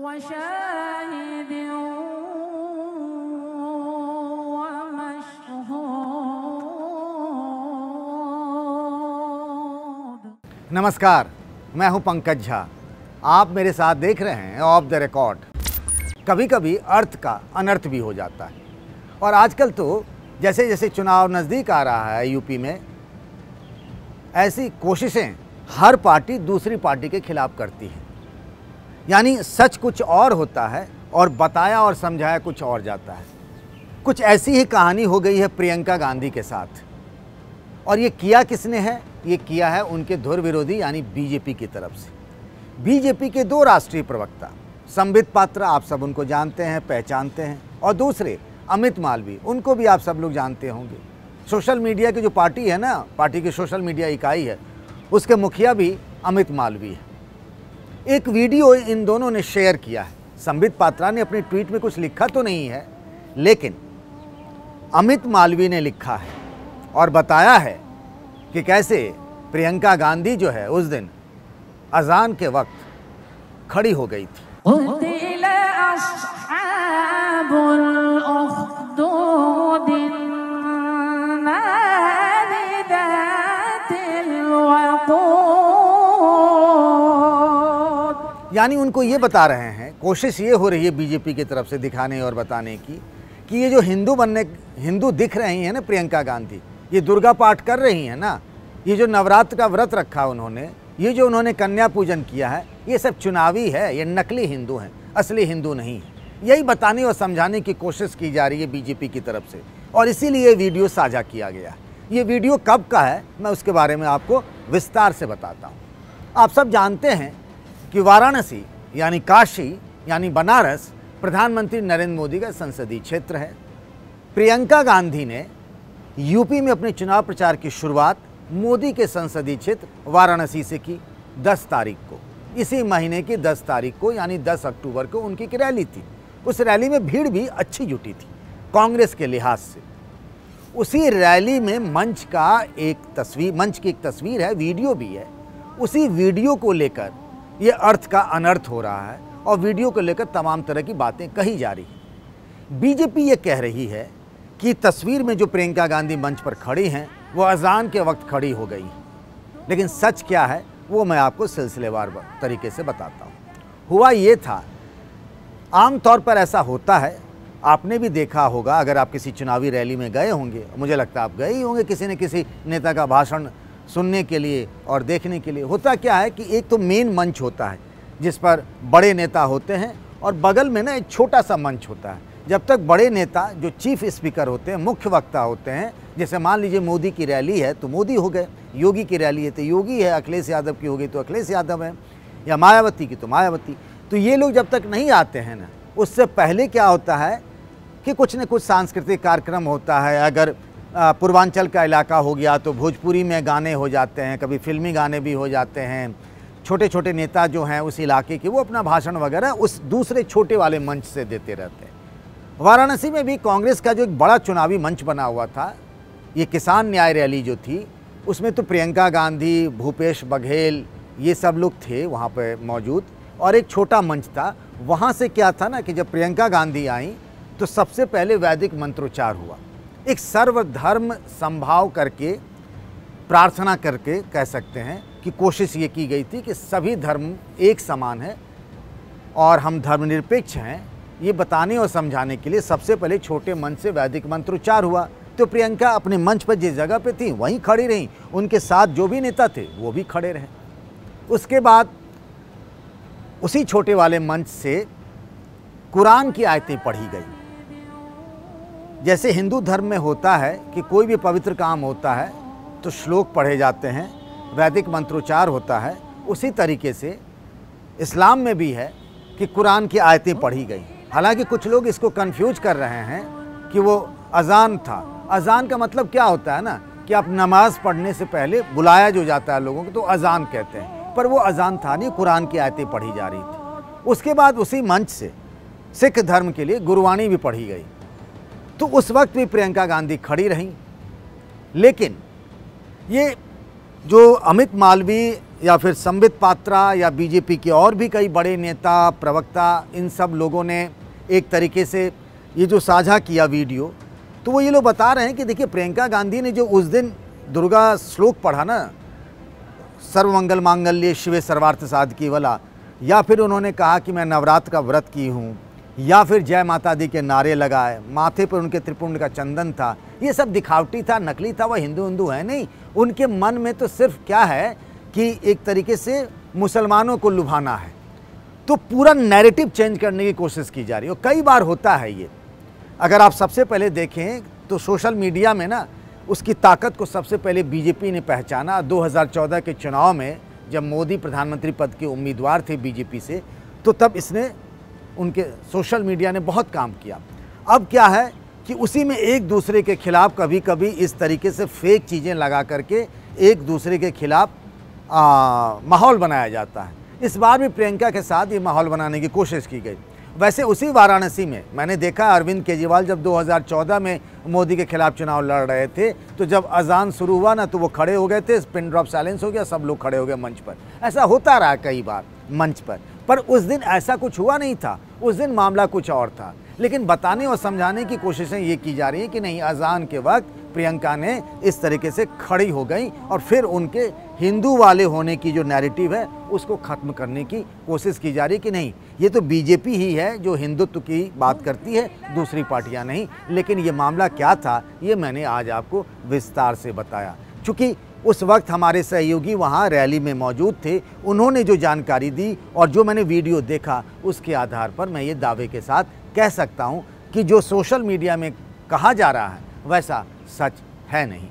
वशाहिद वमशहूद। नमस्कार, मैं हूं पंकज झा। आप मेरे साथ देख रहे हैं ऑफ द रिकॉर्ड। कभी कभी अर्थ का अनर्थ भी हो जाता है और आजकल तो जैसे जैसे चुनाव नज़दीक आ रहा है यूपी में, ऐसी कोशिशें हर पार्टी दूसरी पार्टी के खिलाफ करती है। यानी सच कुछ और होता है और बताया और समझाया कुछ और जाता है। कुछ ऐसी ही कहानी हो गई है प्रियंका गांधी के साथ। और ये किया किसने है? ये किया है उनके धुर विरोधी यानी बीजेपी की तरफ से। बीजेपी के दो राष्ट्रीय प्रवक्ता, संबित पात्रा, आप सब उनको जानते हैं, पहचानते हैं, और दूसरे अमित मालवीय, उनको भी आप सब लोग जानते होंगे। सोशल मीडिया की जो पार्टी है ना, पार्टी की सोशल मीडिया इकाई है, उसके मुखिया भी अमित मालवीय है। एक वीडियो इन दोनों ने शेयर किया है। संबित पात्रा ने अपने ट्वीट में कुछ लिखा तो नहीं है, लेकिन अमित मालवीय ने लिखा है और बताया है कि कैसे प्रियंका गांधी जो है उस दिन अजान के वक्त खड़ी हो गई थी। यानी उनको ये बता रहे हैं, कोशिश ये हो रही है बीजेपी की तरफ से दिखाने और बताने की कि ये जो हिंदू दिख रही हैं ना प्रियंका गांधी, ये दुर्गा पाठ कर रही हैं ना, ये जो नवरात्र का व्रत रखा उन्होंने, ये जो उन्होंने कन्या पूजन किया है, ये सब चुनावी है, ये नकली हिंदू हैं, असली हिंदू नहीं है। यही बताने और समझाने की कोशिश की जा रही है बीजेपी की तरफ से, और इसीलिए ये वीडियो साझा किया गया। ये वीडियो कब का है, मैं उसके बारे में आपको विस्तार से बताता हूँ। आप सब जानते हैं कि वाराणसी यानी काशी यानी बनारस प्रधानमंत्री नरेंद्र मोदी का संसदीय क्षेत्र है। प्रियंका गांधी ने यूपी में अपने चुनाव प्रचार की शुरुआत मोदी के संसदीय क्षेत्र वाराणसी से की 10 तारीख को। इसी महीने की 10 तारीख को यानी 10 अक्टूबर को उनकी एक रैली थी। उस रैली में भीड़ भी अच्छी जुटी थी कांग्रेस के लिहाज से। उसी रैली में मंच की एक तस्वीर है, वीडियो भी है। उसी वीडियो को लेकर ये अर्थ का अनर्थ हो रहा है और वीडियो को लेकर तमाम तरह की बातें कही जा रही हैं। बीजेपी ये कह रही है कि तस्वीर में जो प्रियंका गांधी मंच पर खड़ी हैं वो अजान के वक्त खड़ी हो गई, लेकिन सच क्या है वो मैं आपको सिलसिलेवार तरीके से बताता हूँ। हुआ ये था, आमतौर पर ऐसा होता है, आपने भी देखा होगा, अगर आप किसी चुनावी रैली में गए होंगे, मुझे लगता है आप गए ही होंगे किसी न किसी नेता का भाषण सुनने के लिए और देखने के लिए। होता क्या है कि एक तो मेन मंच होता है जिस पर बड़े नेता होते हैं और बगल में ना एक छोटा सा मंच होता है। जब तक बड़े नेता जो चीफ स्पीकर होते हैं, मुख्य वक्ता होते हैं, जैसे मान लीजिए मोदी की रैली है तो मोदी हो गए, योगी की रैली है तो योगी है, अखिलेश यादव की हो गई तो अखिलेश यादव है, या मायावती की तो मायावती। तो ये लोग जब तक नहीं आते हैं ना, उससे पहले क्या होता है कि कुछ न कुछ सांस्कृतिक कार्यक्रम होता है। अगर पूर्वांचल का इलाका हो गया तो भोजपुरी में गाने हो जाते हैं, कभी फिल्मी गाने भी हो जाते हैं। छोटे छोटे नेता जो हैं उस इलाके के, वो अपना भाषण वगैरह उस दूसरे छोटे वाले मंच से देते रहते हैं। वाराणसी में भी कांग्रेस का जो एक बड़ा चुनावी मंच बना हुआ था, ये किसान न्याय रैली जो थी, उसमें तो प्रियंका गांधी, भूपेश बघेल, ये सब लोग थे वहाँ पर मौजूद, और एक छोटा मंच था। वहाँ से क्या था ना कि जब प्रियंका गांधी आई तो सबसे पहले वैदिक मंत्रोच्चार हुआ। एक सर्वधर्म संभाव करके, प्रार्थना करके कह सकते हैं कि कोशिश ये की गई थी कि सभी धर्म एक समान है और हम धर्मनिरपेक्ष हैं, ये बताने और समझाने के लिए सबसे पहले छोटे मंच से वैदिक मंत्रोच्चार हुआ। तो प्रियंका अपने मंच पर जिस जगह पे थी वहीं खड़ी रहीं, उनके साथ जो भी नेता थे वो भी खड़े रहे। उसके बाद उसी छोटे वाले मंच से कुरान की आयतें पढ़ी गई। जैसे हिंदू धर्म में होता है कि कोई भी पवित्र काम होता है तो श्लोक पढ़े जाते हैं, वैदिक मंत्रोच्चार होता है, उसी तरीके से इस्लाम में भी है कि कुरान की आयतें पढ़ी गई। हालांकि कुछ लोग इसको कंफ्यूज कर रहे हैं कि वो अजान था। अजान का मतलब क्या होता है ना कि आप नमाज पढ़ने से पहले बुलाया जो जाता है लोगों को, तो अजान कहते हैं, पर वो अजान था नहीं, कुरान की आयतें पढ़ी जा रही थी। उसके बाद उसी मंच से सिख धर्म के लिए गुरबाणी भी पढ़ी गई। तो उस वक्त भी प्रियंका गांधी खड़ी रहीं, लेकिन ये जो अमित मालवीय या फिर संबित पात्रा या बीजेपी के और भी कई बड़े नेता, प्रवक्ता, इन सब लोगों ने एक तरीके से ये जो साझा किया वीडियो, तो वो ये लोग बता रहे हैं कि देखिए प्रियंका गांधी ने जो उस दिन दुर्गा श्लोक पढ़ा ना, सर्वमंगल मांगल्ये शिवे सर्वार्थ साधकी वाला, या फिर उन्होंने कहा कि मैं नवरात्र का व्रत की हूँ, या फिर जय माता दी के नारे लगाए, माथे पर उनके त्रिपुंड का चंदन था, ये सब दिखावटी था, नकली था। वह हिंदू है नहीं, उनके मन में तो सिर्फ क्या है कि एक तरीके से मुसलमानों को लुभाना है। तो पूरा नैरेटिव चेंज करने की कोशिश की जा रही है, और कई बार होता है ये। अगर आप सबसे पहले देखें तो सोशल मीडिया में ना उसकी ताकत को सबसे पहले बीजेपी ने पहचाना। 2014 के चुनाव में जब मोदी प्रधानमंत्री पद के उम्मीदवार थे बीजेपी से, तो तब इसने उनके सोशल मीडिया ने बहुत काम किया। अब क्या है कि उसी में एक दूसरे के खिलाफ कभी कभी इस तरीके से फेक चीज़ें लगा करके एक दूसरे के खिलाफ माहौल बनाया जाता है। इस बार भी प्रियंका के साथ ये माहौल बनाने की कोशिश की गई। वैसे उसी वाराणसी में मैंने देखा अरविंद केजरीवाल जब 2014 में मोदी के खिलाफ चुनाव लड़ रहे थे, तो जब अजान शुरू हुआ ना तो वो खड़े हो गए थे, पिन ड्रॉप साइलेंस हो गया, सब लोग खड़े हो गए मंच पर। ऐसा होता रहा कई बार मंच पर उस दिन ऐसा कुछ हुआ नहीं था। उस दिन मामला कुछ और था, लेकिन बताने और समझाने की कोशिशें ये की जा रही हैं कि नहीं, अजान के वक्त प्रियंका ने इस तरीके से खड़ी हो गई और फिर उनके हिंदू वाले होने की जो नैरेटिव है उसको ख़त्म करने की कोशिश की जा रही है कि नहीं, ये तो बीजेपी ही है जो हिंदुत्व की बात करती है, दूसरी पार्टियां नहीं। लेकिन ये मामला क्या था ये मैंने आज आपको विस्तार से बताया। चूँकि उस वक्त हमारे सहयोगी वहाँ रैली में मौजूद थे, उन्होंने जो जानकारी दी और जो मैंने वीडियो देखा, उसके आधार पर मैं ये दावे के साथ कह सकता हूँ कि जो सोशल मीडिया में कहा जा रहा है वैसा सच है नहीं।